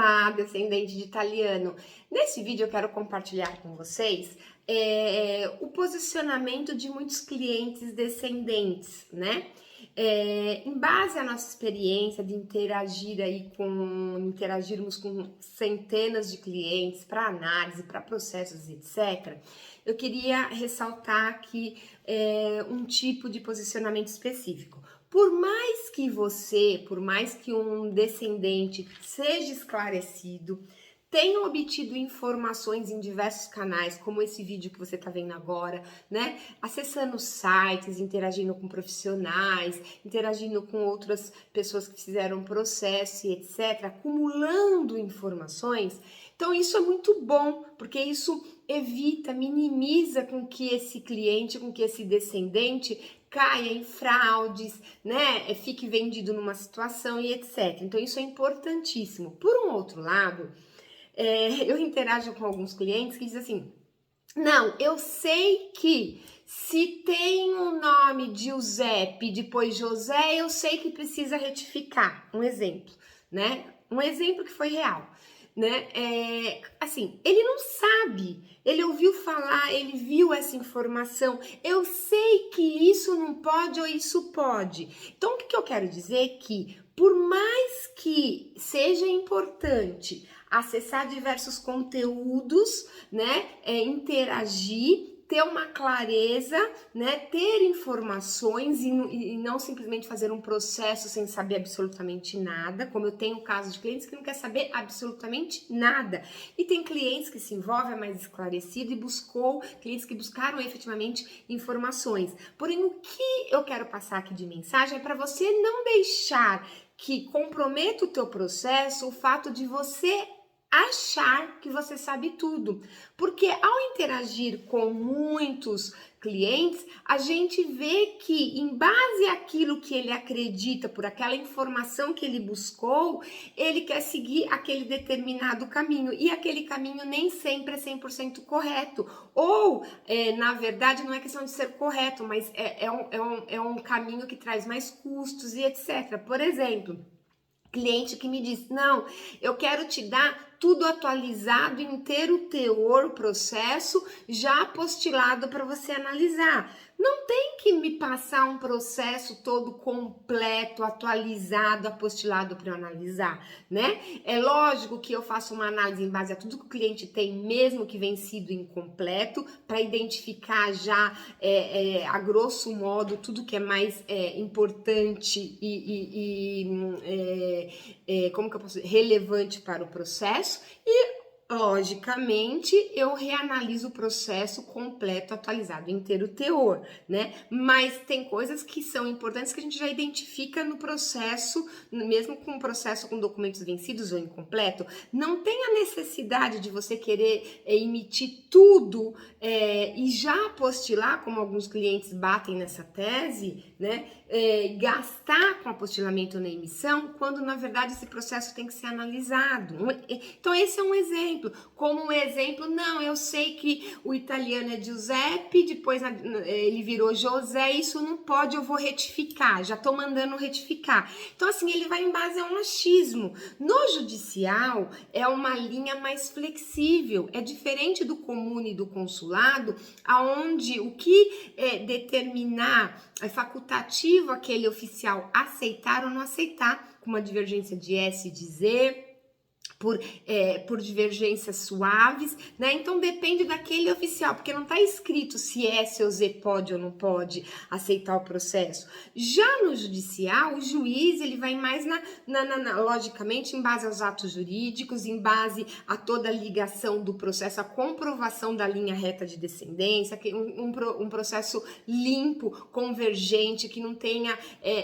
Olá, descendente de italiano. Nesse vídeo eu quero compartilhar com vocês o posicionamento de muitos clientes descendentes, né? Em base à nossa experiência de interagirmos com centenas de clientes para análise, para processos, etc., eu queria ressaltar aqui um tipo de posicionamento específico. Por mais que um descendente seja esclarecido, tenha obtido informações em diversos canais, como esse vídeo que você está vendo agora, né? Acessando sites, interagindo com profissionais, interagindo com outras pessoas que fizeram processo e etc., acumulando informações. Então isso é muito bom, porque isso minimiza com que esse cliente, com que esse descendente caia em fraudes, né? Fique vendido numa situação e etc. Então isso é importantíssimo. Por um outro lado, eu interajo com alguns clientes que dizem assim: não, eu sei que se tem o nome de Giuseppe depois José, eu sei que precisa retificar. Um exemplo, né? Um exemplo que foi real, né? Assim, ele não sabe, ele ouviu falar, ele viu essa informação, eu sei que isso não pode ou isso pode. Então, o que eu quero dizer? Que por mais que seja importante acessar diversos conteúdos, né, interagir, ter uma clareza, né, ter informações e não simplesmente fazer um processo sem saber absolutamente nada, como eu tenho casos de clientes que não quer saber absolutamente nada, e tem clientes que se envolvem mais esclarecido e clientes que buscaram efetivamente informações. Porém, o que eu quero passar aqui de mensagem é para você não deixar que comprometa o teu processo o fato de você achar que você sabe tudo, porque ao interagir com muitos clientes, a gente vê que em base àquilo que ele acredita, por aquela informação que ele buscou, ele quer seguir aquele determinado caminho, e aquele caminho nem sempre é 100% correto, ou na verdade não é questão de ser correto, mas é um caminho que traz mais custos e etc. Por exemplo, cliente que me diz: não, eu quero te dar tudo atualizado, inteiro teor, processo, já apostilado para você analisar. Não tem que me passar um processo todo completo, atualizado, apostilado para eu analisar, né? É lógico que eu faço uma análise em base a tudo que o cliente tem, mesmo que vencido incompleto, para identificar já, a grosso modo, tudo que é mais importante como que eu posso dizer, relevante para o processo, e logicamente eu reanaliso o processo completo, atualizado, inteiro teor, né? Mas tem coisas que são importantes que a gente já identifica no processo, mesmo com o processo com documentos vencidos ou incompleto. Não tem a necessidade de você querer emitir tudo e já apostilar, como alguns clientes batem nessa tese, né? Gastar com apostilamento na emissão, quando na verdade esse processo tem que ser analisado. Então esse é um exemplo. Como um exemplo, não, eu sei que o italiano é Giuseppe, depois ele virou José, isso não pode, eu vou retificar, já estou mandando retificar. Então assim, ele vai em base a um achismo. No judicial é uma linha mais flexível, é diferente do comune e do consulado, aonde o que determinar é facultativo aquele oficial aceitar ou não aceitar, com uma divergência de S e de Z, por divergências suaves, né? Então depende daquele oficial, porque não está escrito se S ou Z pode ou não pode aceitar o processo. Já no judicial, o juiz ele vai mais logicamente em base aos atos jurídicos, em base a toda a ligação do processo, a comprovação da linha reta de descendência, um processo limpo, convergente, que não tenha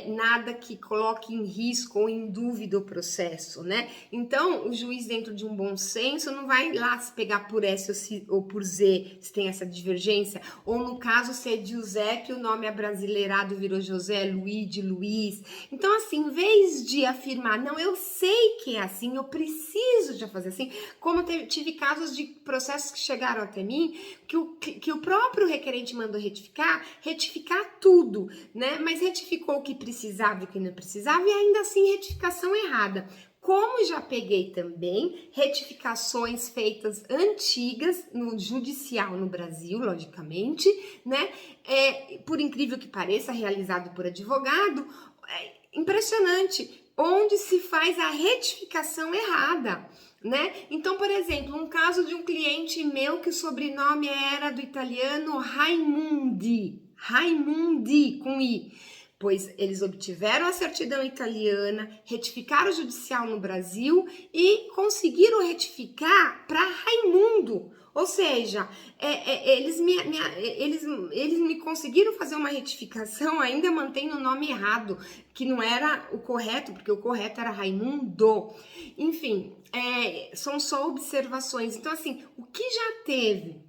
nada que coloque em risco ou em dúvida o processo, né? Então o juiz, dentro de um bom senso, não vai lá se pegar por S ou por Z, se tem essa divergência, ou no caso, se é Giuseppe, o nome abrasileirado virou José, Luiz. Então, assim, em vez de afirmar, não, eu sei que é assim, eu preciso já fazer assim, como tive casos de processos que chegaram até mim, que o próprio requerente mandou retificar tudo, né? Mas retificou o que precisava e o que não precisava, e ainda assim retificação errada. como já peguei também retificações feitas antigas no judicial no Brasil, logicamente, né? Por incrível que pareça, realizado por advogado, impressionante, onde se faz a retificação errada, né? Então, por exemplo, um caso de um cliente meu que o sobrenome era do italiano Raimundi, com I. Pois eles obtiveram a certidão italiana, retificaram o judicial no Brasil e conseguiram retificar para Raimundo. Ou seja, eles me conseguiram fazer uma retificação ainda mantendo o nome errado, que não era o correto, porque o correto era Raimundo. Enfim, são só observações. Então, assim, o que já teve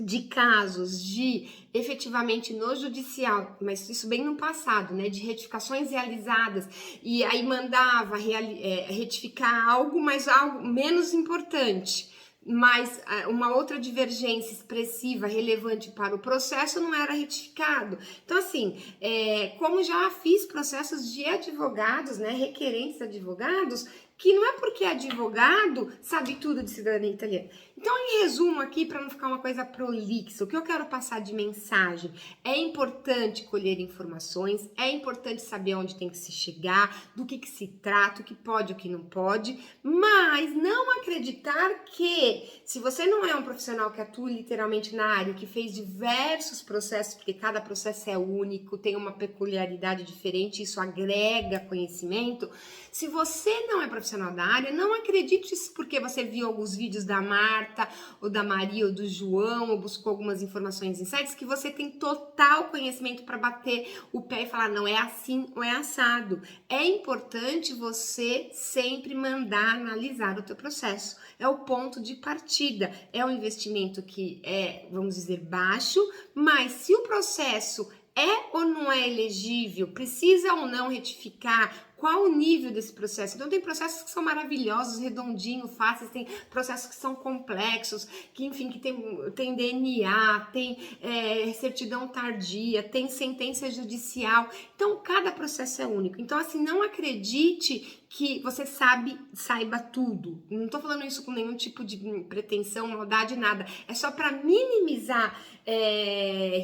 de casos de efetivamente no judicial, mas isso bem no passado, né, de retificações realizadas e aí mandava retificar algo, mas algo menos importante, mas uma outra divergência expressiva, relevante para o processo não era retificado. Então, assim, como já fiz processos de advogados, né, requerentes de advogados, que não é porque é advogado sabe tudo de cidadania italiana. Então, em resumo aqui, para não ficar uma coisa prolixa, o que eu quero passar de mensagem é importante colher informações, é importante saber onde tem que se chegar, do que se trata, o que pode, o que não pode, mas não acreditar que, se você não é um profissional que atua literalmente na área, que fez diversos processos, porque cada processo é único, tem uma peculiaridade diferente, isso agrega conhecimento. Se você não é profissional da área, não acredite isso porque você viu alguns vídeos da Marta, ou da Maria, ou do João, ou buscou algumas informações em sites, que você tem total conhecimento para bater o pé e falar, não, é assim ou é assado. É importante você sempre mandar analisar o teu processo. É o ponto de partida. É um investimento que é, vamos dizer, baixo, mas se o processo é ou não é elegível, precisa ou não retificar, qual o nível desse processo? Então tem processos que são maravilhosos, redondinhos, fáceis, tem processos que são complexos, que enfim, que tem DNA, tem certidão tardia, tem sentença judicial. Então cada processo é único. Então assim, não acredite que você saiba tudo. Não estou falando isso com nenhum tipo de pretensão, maldade, nada. É só para minimizar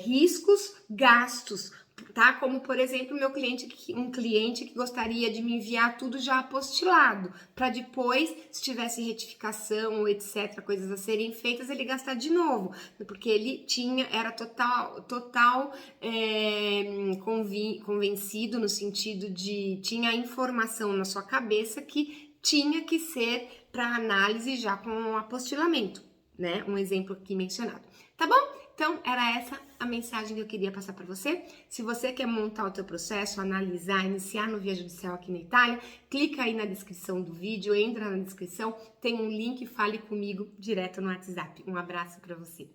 riscos, gastos, tá? Como, por exemplo, um cliente que gostaria de me enviar tudo já apostilado, para depois, se tivesse retificação ou etc, coisas a serem feitas, ele gastar de novo, porque ele era total convencido no sentido de, tinha a informação na sua cabeça que tinha que ser para análise já com o apostilamento, né? Um exemplo aqui mencionado, tá bom? Então, era essa a mensagem que eu queria passar para você. Se você quer montar o teu processo, analisar, iniciar no Via Judicial aqui na Itália, clica aí na descrição do vídeo, entra na descrição, tem um link, fale comigo direto no WhatsApp. Um abraço para você.